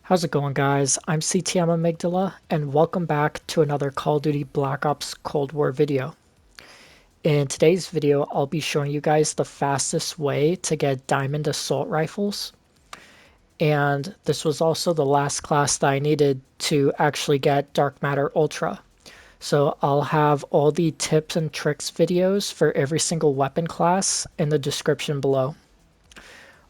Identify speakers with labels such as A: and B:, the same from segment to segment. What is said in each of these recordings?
A: How's it going, guys? I'm CTM Amygdala, and welcome back to another Call of Duty Black Ops Cold War video. In today's video, I'll be showing you guys the fastest way to get diamond assault rifles. And this was also the last class that I needed to actually get Dark Matter Ultra. So I'll have all the tips and tricks videos for every single weapon class in the description below.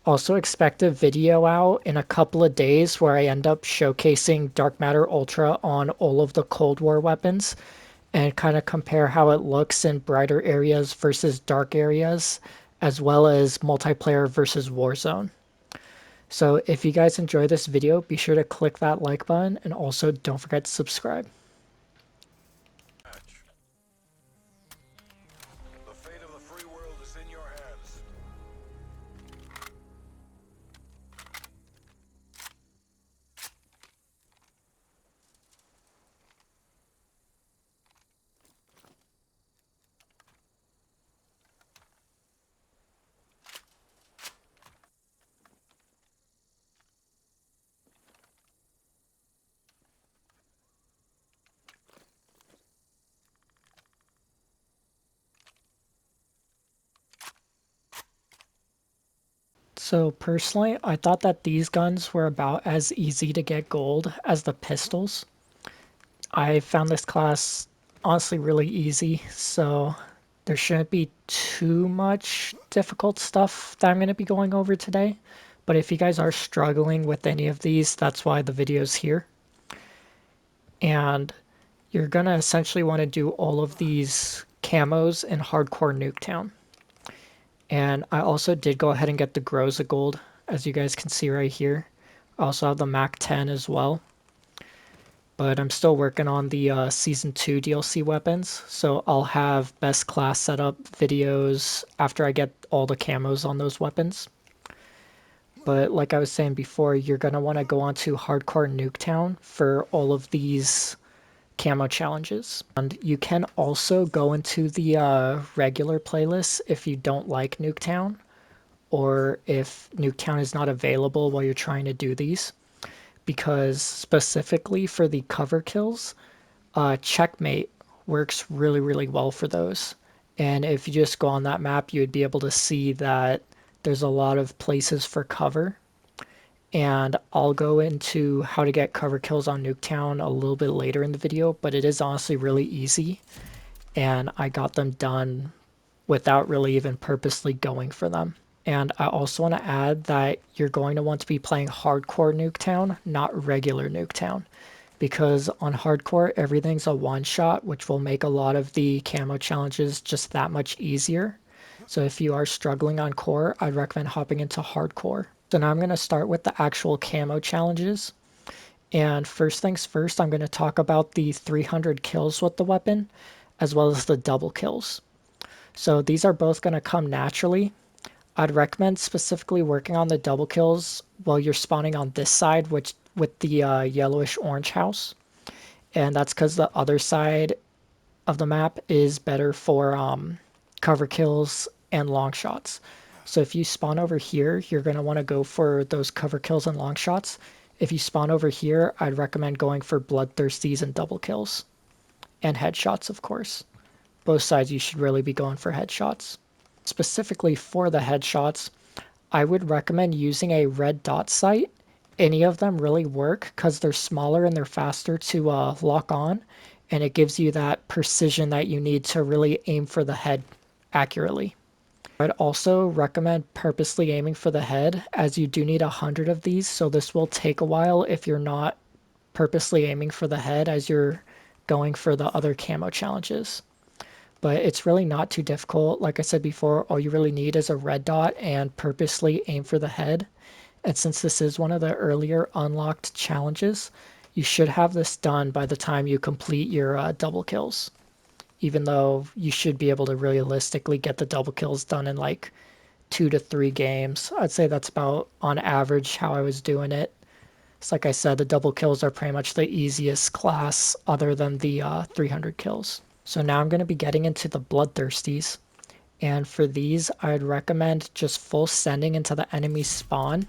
A: Also expect a video out in a couple of days where I end up showcasing Dark Matter Ultra on all of the Cold War weapons and kind of compare how it looks in brighter areas versus dark areas, as well as multiplayer versus Warzone. So if you guys enjoy this video, be sure to click that like button and also don't forget to subscribe.
B: The fate of the free world is in your hands.
A: So personally, I thought that these guns were about as easy to get gold as the pistols. I found this class honestly really easy, so there shouldn't be too much difficult stuff that I'm going to be going over today. But if you guys are struggling with any of these, that's why the video's here. And you're going to essentially want to do all of these camos in Hardcore Nuketown. And I also did go ahead and get the Groza Gold, as you guys can see right here. I also have the Mac 10 as well. But I'm still working on the Season 2 DLC weapons, so I'll have best class setup videos after I get all the camos on those weapons. But like I was saying before, you're going to want to go on to Hardcore Nuketown for all of these camo challenges. And you can also go into the regular playlist if you don't like Nuketown, or if Nuketown is not available while you're trying to do these. Because specifically for the cover kills, Checkmate works really well for those. And if you just go on that map, you would be able to see that there's a lot of places for cover. And I'll go into how to get cover kills on Nuketown a little bit later in the video, but it is honestly really easy. And I got them done without really even purposely going for them. And I also want to add that you're going to want to be playing hardcore Nuketown, not regular Nuketown. Because on hardcore, everything's a one-shot, which will make a lot of the camo challenges just that much easier. So if you are struggling on core, I'd recommend hopping into hardcore. So now I'm going to start with the actual camo challenges. And first things first, I'm going to talk about the 300 kills with the weapon, as well as the double kills. So these are both going to come naturally. I'd recommend specifically working on the double kills while you're spawning on this side, which with the yellowish orange house. And that's because the other side of the map is better for cover kills and long shots. So if you spawn over here, you're going to want to go for those cover kills and long shots. If you spawn over here, I'd recommend going for Bloodthirsties and double kills. And headshots, of course. Both sides you should really be going for headshots. Specifically for the headshots, I would recommend using a red dot sight. Any of them really work because they're smaller and they're faster to lock on, and it gives you that precision that you need to really aim for the head accurately. I'd also recommend purposely aiming for the head, as you do need 100 of these, so this will take a while if you're not purposely aiming for the head as you're going for the other camo challenges. But it's really not too difficult. Like I said before, all you really need is a red dot and purposely aim for the head. And since this is one of the earlier unlocked challenges, you should have this done by the time you complete your double kills. Even though you should be able to realistically get the double kills done in like 2 to 3 games. I'd say that's about on average how I was doing it. It's like I said, the double kills are pretty much the easiest class other than the 300 kills. So now I'm going to be getting into the Bloodthirsties. And for these, I'd recommend just full sending into the enemy spawn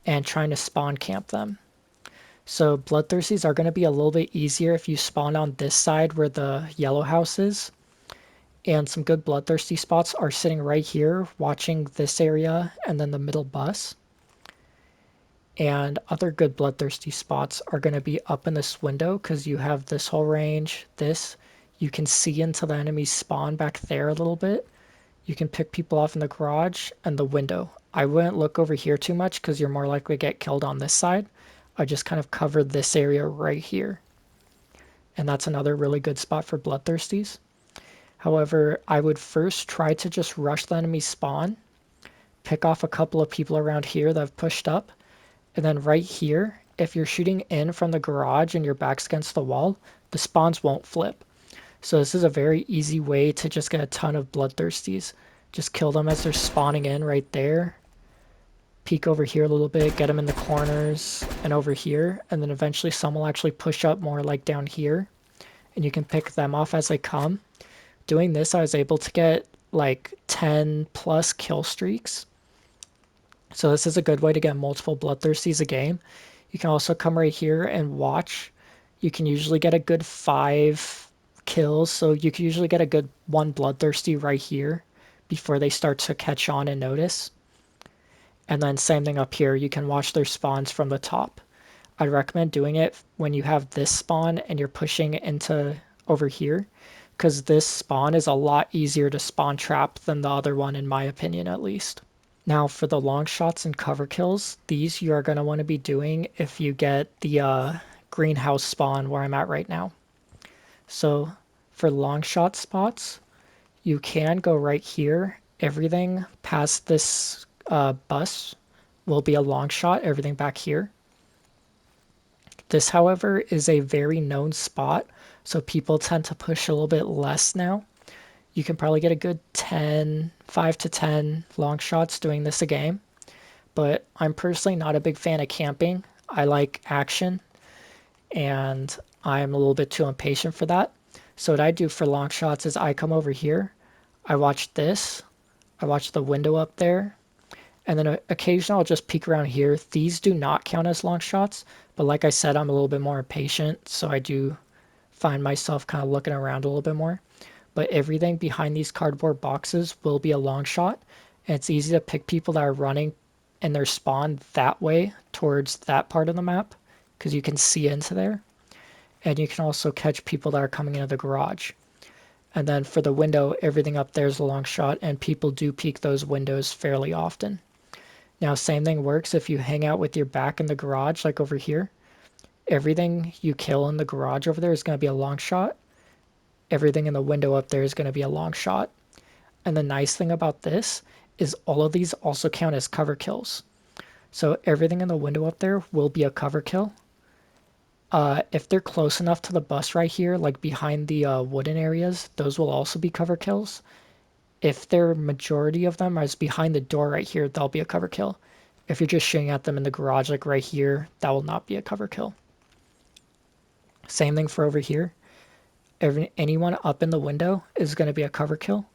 A: and trying to spawn camp them. So Bloodthirsties are going to be a little bit easier if you spawn on this side where the yellow house is. And some good Bloodthirsty spots are sitting right here watching this area and then the middle bus. And other good Bloodthirsty spots are going to be up in this window because you have this whole range, this. You can see into the enemy's spawn back there a little bit. You can pick people off in the garage and the window. I wouldn't look over here too much because you're more likely to get killed on this side. I just kind of covered this area right here. And that's another really good spot for Bloodthirsties. However, I would first try to just rush the enemy spawn, pick off a couple of people around here that have pushed up, and then right here, if you're shooting in from the garage and your back's against the wall, the spawns won't flip. So this is a very easy way to just get a ton of Bloodthirsties. Just kill them as they're spawning in right there. Peek over here a little bit, get them in the corners and over here, and then eventually some will actually push up more like down here, and you can pick them off as they come. Doing this, I was able to get like 10 plus kill streaks. So this is a good way to get multiple Bloodthirsties a game. You can also come right here and watch. You can usually get a good 5 kills, so you can usually get a good 1 Bloodthirsty right here before they start to catch on and notice. And then same thing up here, you can watch their spawns from the top. I'd recommend doing it when you have this spawn and you're pushing into over here, because this spawn is a lot easier to spawn trap than the other one, in my opinion at least. Now for the long shots and cover kills, these you are going to want to be doing if you get the greenhouse spawn where I'm at right now. So for long shot spots, you can go right here. Everything past this bus will be a long shot, everything back here. This, however, is a very known spot, so people tend to push a little bit less now. You can probably get a good 5 to 10 long shots doing this a game, but I'm personally not a big fan of camping. I like action, and I'm a little bit too impatient for that. So what I do for long shots is I come over here, I watch this, I watch the window up there, and then occasionally I'll just peek around here. These do not count as long shots, but like I said, I'm a little bit more impatient, so I do find myself kind of looking around a little bit more. But everything behind these cardboard boxes will be a long shot, and it's easy to pick people that are running in their spawn that way towards that part of the map because you can see into there. And you can also catch people that are coming into the garage. And then for the window, everything up there is a long shot, and people do peek those windows fairly often. Now, same thing works if you hang out with your back in the garage, like over here. Everything you kill in the garage over there is going to be a long shot. Everything in the window up there is going to be a long shot. And the nice thing about this is all of these also count as cover kills. So everything in the window up there will be a cover kill. If they're close enough to the bus right here, like behind the wooden areas, those will also be cover kills. If their majority of them is behind the door right here, that'll be a cover kill. If you're just shooting at them in the garage like right here, that will not be a cover kill. Same thing for over here. Anyone up in the window is going to be a cover kill.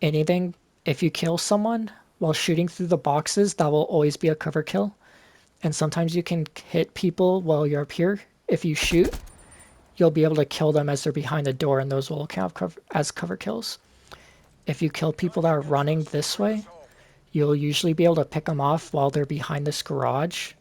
A: Anything, if you kill someone while shooting through the boxes, that will always be a cover kill. And sometimes you can hit people while you're up here. If you shoot, you'll be able to kill them as they're behind the door, and those will count as cover kills. If you kill people that are running this way, you'll usually be able to pick them off while they're behind this garage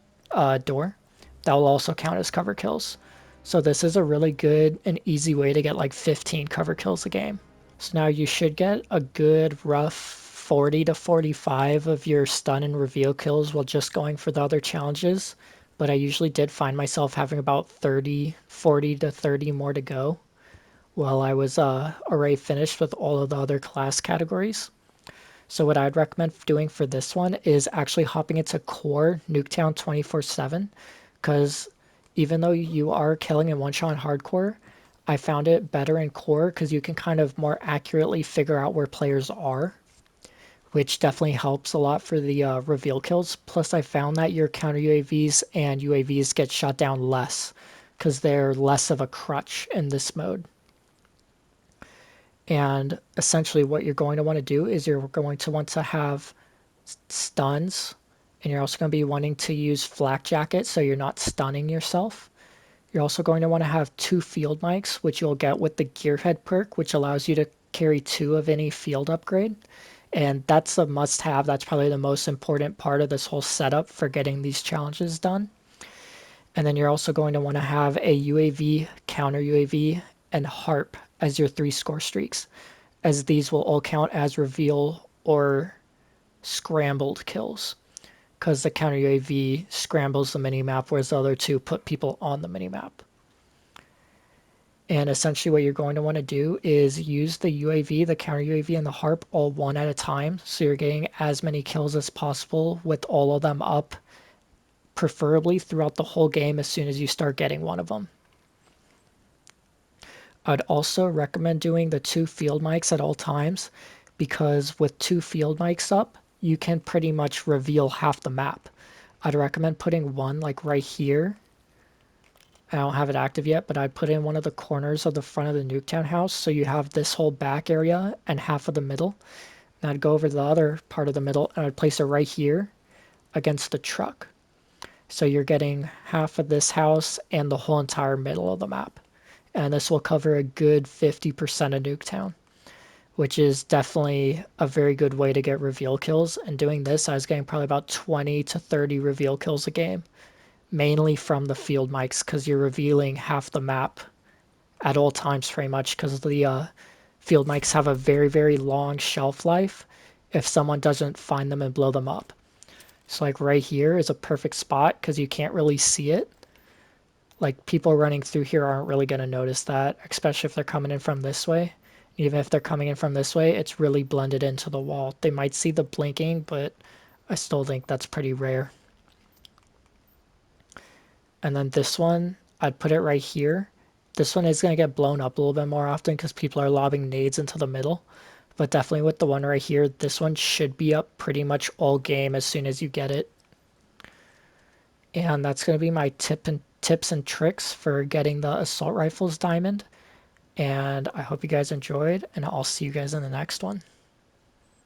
A: door. That will also count as cover kills. So this is a really good and easy way to get like 15 cover kills a game. So now you should get a good rough 40 to 45 of your stun and reveal kills while just going for the other challenges. But I usually did find myself having about 40 to 30 more to go while I was already finished with all of the other class categories. So what I'd recommend doing for this one is actually hopping into core Nuketown 24/7, because even though you are killing in one-shot hardcore, I found it better in core because you can kind of more accurately figure out where players are, which definitely helps a lot for the reveal kills. Plus I found that your counter UAVs and UAVs get shot down less because they're less of a crutch in this mode. And essentially what you're going to want to do is you're going to want to have stuns And you're also going to be wanting to use flak jacket so you're not stunning yourself. You're also going to want to have 2 field mics, which you'll get with the gearhead perk, which allows you to carry 2 of any field upgrade. And that's a must have. That's probably the most important part of this whole setup for getting these challenges done. And then you're also going to want to have a UAV, counter UAV, and harp as your 3 score streaks, as these will all count as reveal or scrambled kills. Because the counter UAV scrambles the minimap, whereas the other 2 put people on the minimap. And essentially, what you're going to want to do is use the UAV, the counter UAV, and the harp all one at a time. So you're getting as many kills as possible with all of them up, preferably throughout the whole game as soon as you start getting one of them. I'd also recommend doing the 2 field mics at all times because with 2 field mics up, you can pretty much reveal half the map. I'd recommend putting one like right here. I don't have it active yet, but I'd put in one of the corners of the front of the Nuketown house so you have this whole back area and half of the middle. And I'd go over to the other part of the middle and I'd place it right here against the truck. So you're getting half of this house and the whole entire middle of the map. And this will cover a good 50% of Nuketown, which is definitely a very good way to get reveal kills. And doing this, I was getting probably about 20 to 30 reveal kills a game, mainly from the field mics because you're revealing half the map at all times pretty much because the field mics have a very, very long shelf life if someone doesn't find them and blow them up. So like right here is a perfect spot because you can't really see it. Like people running through here aren't really going to notice that, especially if they're coming in from this way. Even if they're coming in from this way, it's really blended into the wall. They might see the blinking, but I still think that's pretty rare. And then this one, I'd put it right here. This one is going to get blown up a little bit more often because people are lobbing nades into the middle. But definitely with the one right here, this one should be up pretty much all game as soon as you get it. And that's going to be my tips and tricks for getting the assault rifles diamond. And I hope you guys enjoyed, and I'll see you guys in the next one.